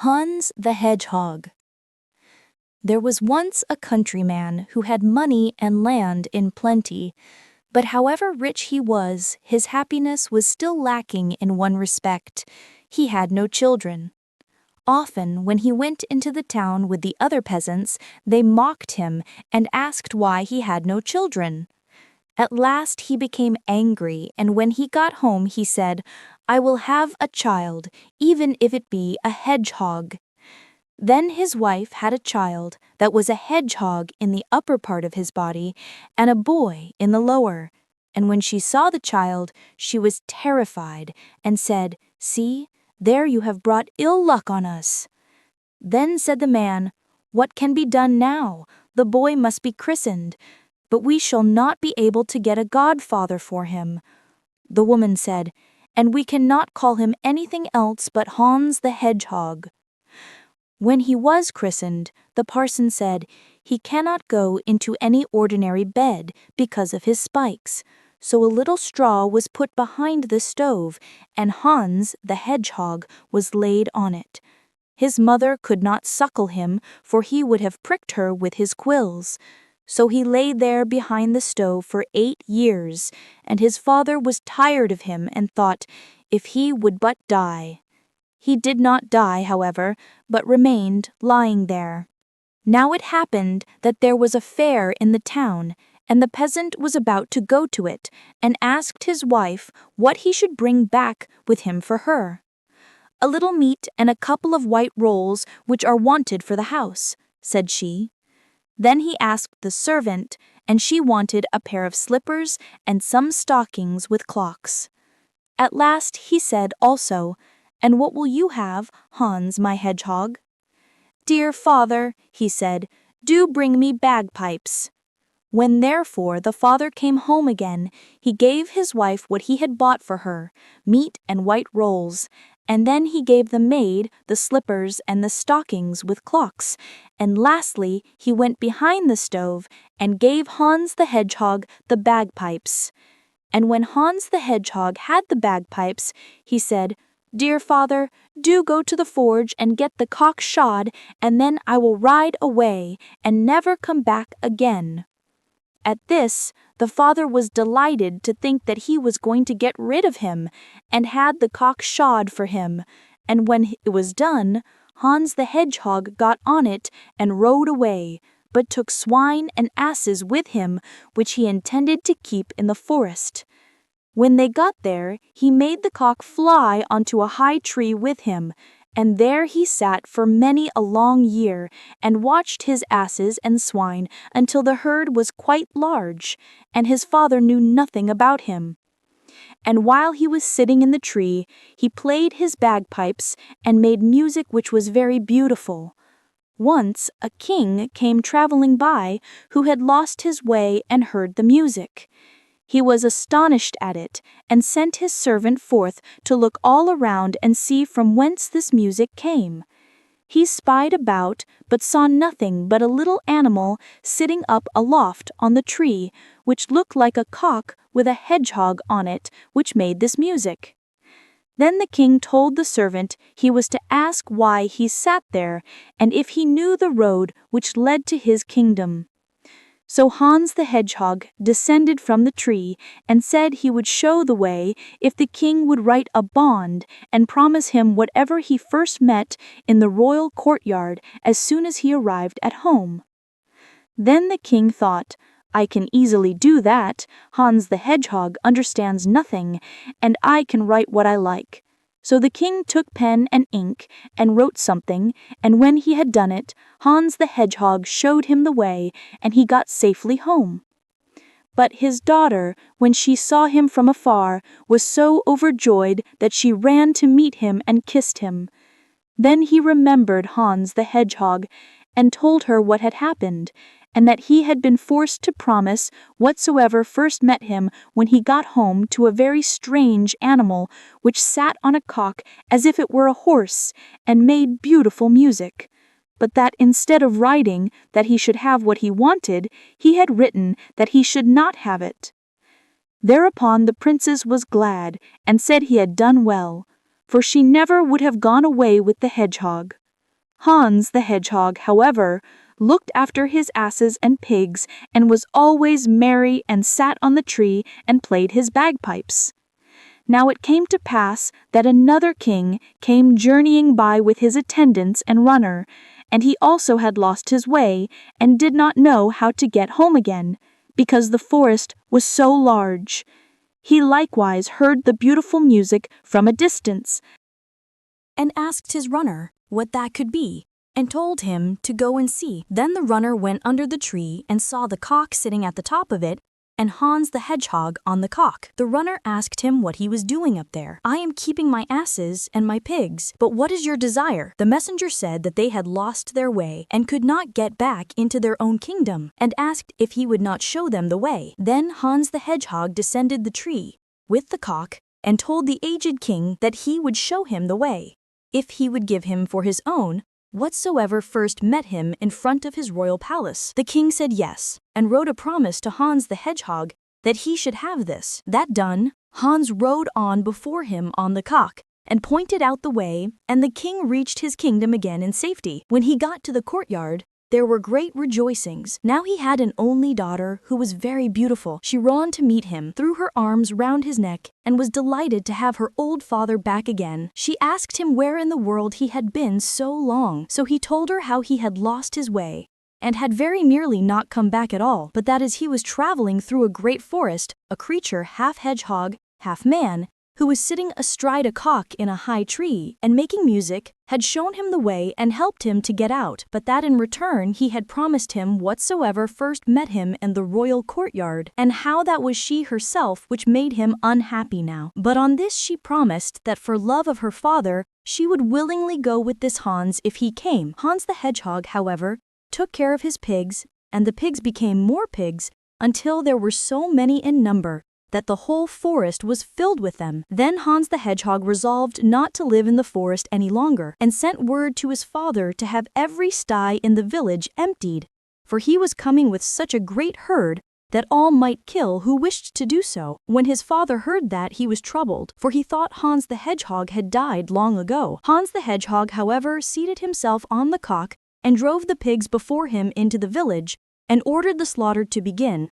Hans the Hedgehog. There was once a countryman who had money and land in plenty, but however rich he was, his happiness was still lacking in one respect: he had no children. Often, when he went into the town with the other peasants, they mocked him and asked why he had no children. At last he became angry, and when he got home he said, "I will have a child, even if it be a hedgehog." Then his wife had a child that was a hedgehog in the upper part of his body and a boy in the lower. And when she saw the child, she was terrified and said, "See, there you have brought ill luck on us." Then said the man, "What can be done now? The boy must be christened, but we shall not be able to get a godfather for him." The woman said, "And we cannot call him anything else but Hans the Hedgehog." When he was christened, the parson said, "He cannot go into any ordinary bed because of his spikes." So a little straw was put behind the stove, and Hans the Hedgehog was laid on it. His mother could not suckle him, for he would have pricked her with his quills. So he lay there behind the stove for 8 years, and his father was tired of him and thought, if he would but die. He did not die, however, but remained lying there. Now it happened that there was a fair in the town, and the peasant was about to go to it, and asked his wife what he should bring back with him for her. "A little meat and a couple of white rolls which are wanted for the house," said she. Then he asked the servant, and she wanted a pair of slippers and some stockings with clocks. At last he said also, "And what will you have, Hans my Hedgehog?" "Dear father," he said, "do bring me bagpipes." When therefore the father came home again, he gave his wife what he had bought for her, meat and white rolls, and then he gave the maid the slippers and the stockings with clocks, and lastly he went behind the stove and gave Hans the Hedgehog the bagpipes. And when Hans the Hedgehog had the bagpipes, he said, "Dear father, do go to the forge and get the cock shod, and then I will ride away and never come back again." At this, the father was delighted to think that he was going to get rid of him, and had the cock shod for him, and when it was done, Hans the Hedgehog got on it and rode away, but took swine and asses with him, which he intended to keep in the forest. When they got there, he made the cock fly onto a high tree with him, and there he sat for many a long year, and watched his asses and swine until the herd was quite large, and his father knew nothing about him. And while he was sitting in the tree, he played his bagpipes and made music which was very beautiful. Once a king came traveling by who had lost his way and heard the music. He was astonished at it, and sent his servant forth to look all around and see from whence this music came. He spied about, but saw nothing but a little animal sitting up aloft on the tree, which looked like a cock with a hedgehog on it, which made this music. Then the king told the servant he was to ask why he sat there, and if he knew the road which led to his kingdom. So Hans the Hedgehog descended from the tree and said he would show the way if the king would write a bond and promise him whatever he first met in the royal courtyard as soon as he arrived at home. Then the king thought, "I can easily do that. Hans the Hedgehog understands nothing, and I can write what I like." So the king took pen and ink and wrote something, and when he had done it, Hans the Hedgehog showed him the way, and he got safely home. But his daughter, when she saw him from afar, was so overjoyed that she ran to meet him and kissed him. Then he remembered Hans the Hedgehog, and told her what had happened, and that he had been forced to promise whatsoever first met him when he got home to a very strange animal which sat on a cock as if it were a horse, and made beautiful music, but that instead of writing that he should have what he wanted, he had written that he should not have it. Thereupon the princess was glad, and said he had done well, for she never would have gone away with the hedgehog. Hans the Hedgehog, however, looked after his asses and pigs and was always merry and sat on the tree and played his bagpipes. Now it came to pass that another king came journeying by with his attendants and runner, and he also had lost his way and did not know how to get home again, because the forest was so large. He likewise heard the beautiful music from a distance, and asked his runner what that could be, and told him to go and see. Then the runner went under the tree and saw the cock sitting at the top of it, and Hans the Hedgehog on the cock. The runner asked him what he was doing up there. "I am keeping my asses and my pigs, but what is your desire?" The messenger said that they had lost their way and could not get back into their own kingdom, and asked if he would not show them the way. Then Hans the Hedgehog descended the tree with the cock and told the aged king that he would show him the way, if he would give him for his own whatsoever first met him in front of his royal palace. The king said yes, and wrote a promise to Hans the Hedgehog that he should have this. That done, Hans rode on before him on the cock, and pointed out the way, and the king reached his kingdom again in safety. When he got to the courtyard, there were great rejoicings. Now he had an only daughter who was very beautiful. She ran to meet him, threw her arms round his neck, and was delighted to have her old father back again. She asked him where in the world he had been so long. So he told her how he had lost his way, and had very nearly not come back at all, but that as he was traveling through a great forest, a creature half hedgehog, half man, who was sitting astride a cock in a high tree and making music, had shown him the way and helped him to get out, but that in return he had promised him whatsoever first met him in the royal courtyard, and how that was she herself which made him unhappy now. But on this she promised that for love of her father she would willingly go with this Hans if he came. Hans the Hedgehog, however, took care of his pigs, and the pigs became more pigs until there were so many in number that the whole forest was filled with them. Then Hans the Hedgehog resolved not to live in the forest any longer, and sent word to his father to have every sty in the village emptied, for he was coming with such a great herd that all might kill who wished to do so. When his father heard that, he was troubled, for he thought Hans the Hedgehog had died long ago. Hans the Hedgehog, however, seated himself on the cock and drove the pigs before him into the village, and ordered the slaughter to begin.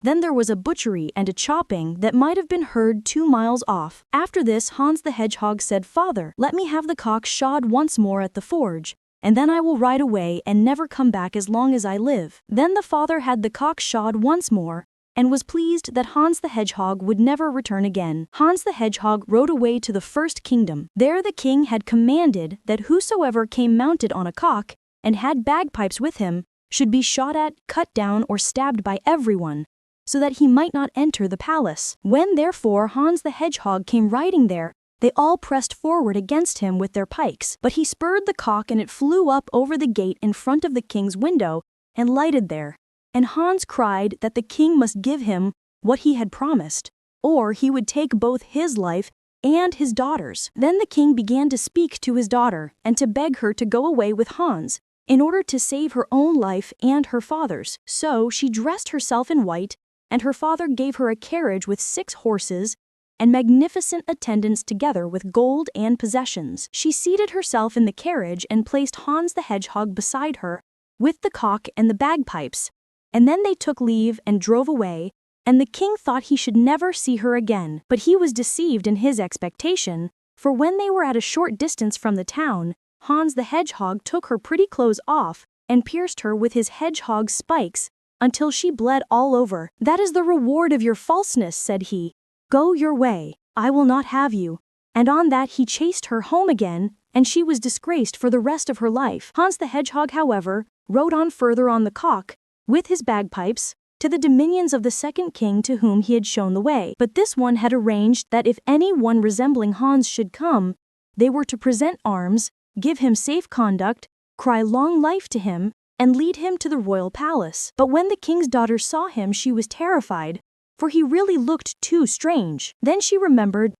Then there was a butchery and a chopping that might have been heard 2 miles off. After this, Hans the Hedgehog said, "Father, let me have the cock shod once more at the forge, and then I will ride away and never come back as long as I live." Then the father had the cock shod once more, and was pleased that Hans the Hedgehog would never return again. Hans the Hedgehog rode away to the first kingdom. There the king had commanded that whosoever came mounted on a cock, and had bagpipes with him, should be shot at, cut down, or stabbed by everyone, so that he might not enter the palace. When therefore Hans the Hedgehog came riding there, they all pressed forward against him with their pikes, but he spurred the cock and it flew up over the gate in front of the king's window, and lighted there. And Hans cried that the king must give him what he had promised, or he would take both his life and his daughter's. Then the king began to speak to his daughter, and to beg her to go away with Hans, in order to save her own life and her father's. So she dressed herself in white, and her father gave her a carriage with 6 horses and magnificent attendants together with gold and possessions. She seated herself in the carriage and placed Hans the Hedgehog beside her, with the cock and the bagpipes, and then they took leave and drove away, and the king thought he should never see her again. But he was deceived in his expectation, for when they were at a short distance from the town, Hans the Hedgehog took her pretty clothes off and pierced her with his hedgehog spikes until she bled all over. "That is the reward of your falseness," said he. "Go your way, I will not have you." And on that he chased her home again, and she was disgraced for the rest of her life. Hans the Hedgehog, however, rode on further on the cock, with his bagpipes, to the dominions of the second king to whom he had shown the way. But this one had arranged that if any one resembling Hans should come, they were to present arms, give him safe conduct, cry long life to him, and lead him to the royal palace. But when the king's daughter saw him, she was terrified, for he really looked too strange. Then she remembered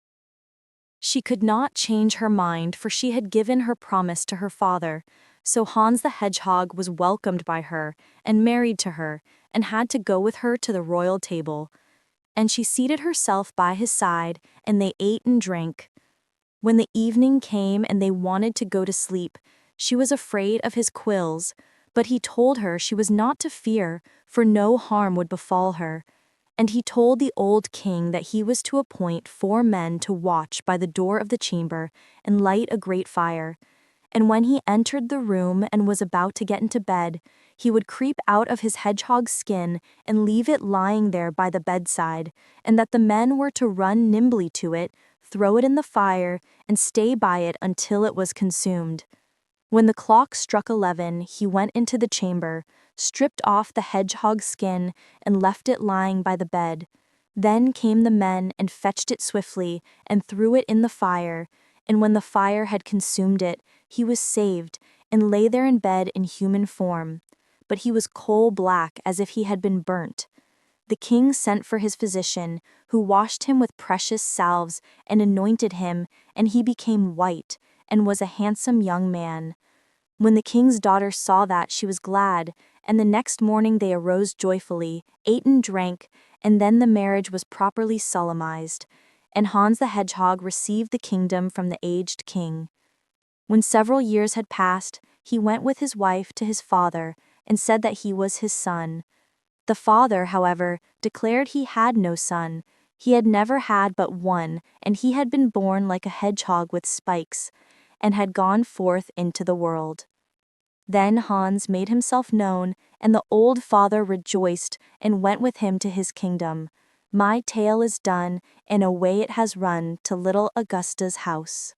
she could not change her mind, for she had given her promise to her father. So Hans the Hedgehog was welcomed by her, and married to her, and had to go with her to the royal table. And she seated herself by his side, and they ate and drank. When the evening came and they wanted to go to sleep, She was afraid of his quills, but he told her she was not to fear, for no harm would befall her. And he told the old king that he was to appoint 4 men to watch by the door of the chamber and light a great fire. And when he entered the room and was about to get into bed, he would creep out of his hedgehog skin and leave it lying there by the bedside, and that the men were to run nimbly to it, throw it in the fire, and stay by it until it was consumed. When the clock struck 11, he went into the chamber, stripped off the hedgehog skin, and left it lying by the bed. Then came the men and fetched it swiftly, and threw it in the fire, and when the fire had consumed it, he was saved, and lay there in bed in human form. But he was coal-black, as if he had been burnt. The king sent for his physician, who washed him with precious salves, and anointed him, and he became white, and was a handsome young man. When the king's daughter saw that, she was glad, and the next morning they arose joyfully, ate and drank, and then the marriage was properly solemnized, and Hans the Hedgehog received the kingdom from the aged king. When several years had passed, he went with his wife to his father, and said that he was his son. The father, however, declared he had no son. He had never had but one, and he had been born like a hedgehog with spikes, and had gone forth into the world. Then Hans made himself known, and the old father rejoiced and went with him to his kingdom. My tale is done, and away it has run to little Augusta's house.